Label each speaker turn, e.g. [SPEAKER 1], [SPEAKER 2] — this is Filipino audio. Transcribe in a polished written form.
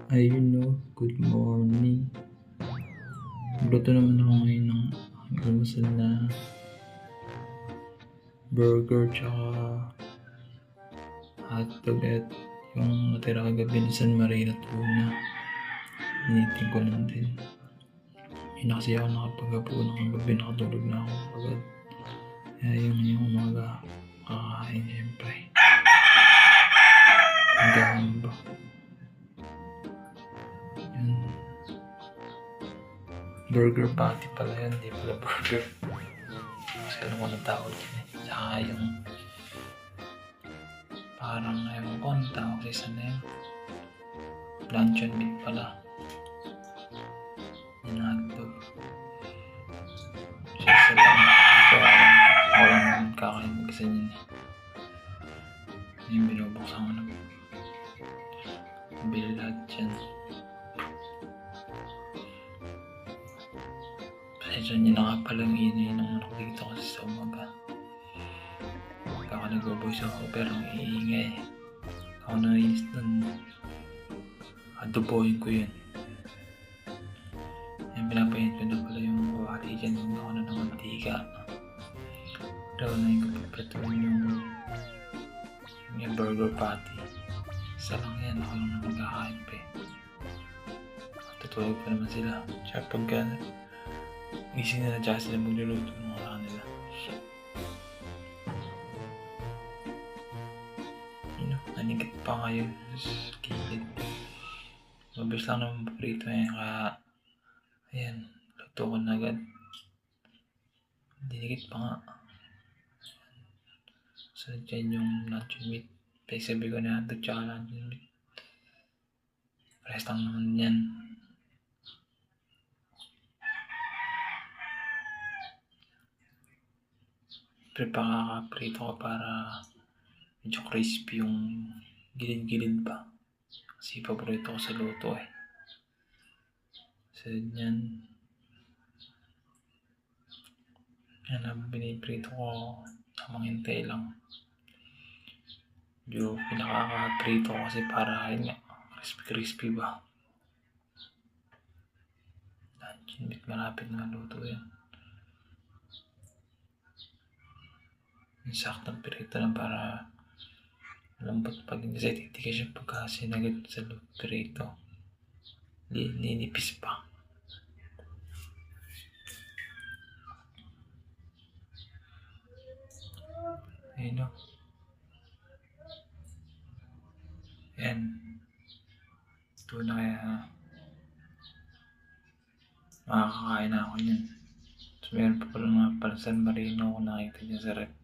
[SPEAKER 1] Ayun no, good morning. Luto naman ako ngayon ng almusal na burger tsaka hotdog at yung natira kagabi na San Marino tuna. Initin ko lang din. Hindi na kasi ako nakapagapo ng kagabi, nakatulog na ako agad. Kaya yung umaga kakain siyempre. Hanggang ba? Yun. Burger patty pala yun, hindi pala burger. Kasi alam ko na tawag yun eh. Tsaka yung parang ewan ko ang tawag sa isa na yun. Luncheon meat pala. Yung hotdog. Isa lang. Kaya walang kakain mag-isa yun eh. Yung binubuksan ko na. Bili lahat dyan. Pasensya niyo na nga palang ingay ng manok dito kasi sa umaga. Ako nag-voice ako pero ang iingay. Ako nainis nun. Adobohin ko yun. Yung pinapayin ko na pala yung kawali dyan. Yung ako na ng mantika. Pero na yung kapipratuin yung burger patty. Isa lang yan. Ako lang na magkakain pa eh. Tutulog pa naman sila. Tsaka pagka gising na tsaka sila magluluto ng mga kanila. Nanigit pa ngayon sa gilid. Mabilis lang naman paborito eh. Kaya ayan, luto ko na agad. Dinigit pa nga. So dyan yung luncheon meat. Pagsabi ko na hotdog tsaka luncheon meat. Pares lang naman yan. Pero pakakaprito ko para medyo crispy yung gilid-gilid pa. Kasi paborito ko sa luto eh. So yan. Yan ang biniprito ko. Tamang hintay lang. Medyo pinakakaprito ko kasi para yun nga. Crispy ba? Luncheon meat malapit na luto yan. Yung saktong pirito lang para lambot pag hindi sa titigas yung pagkasinagad sa pirito. Linipis pa. Ayun o. Yan. Ito na kaya makakakain na ako yan. So meron pa pala mga San Marino ako nakita dyan sa rep.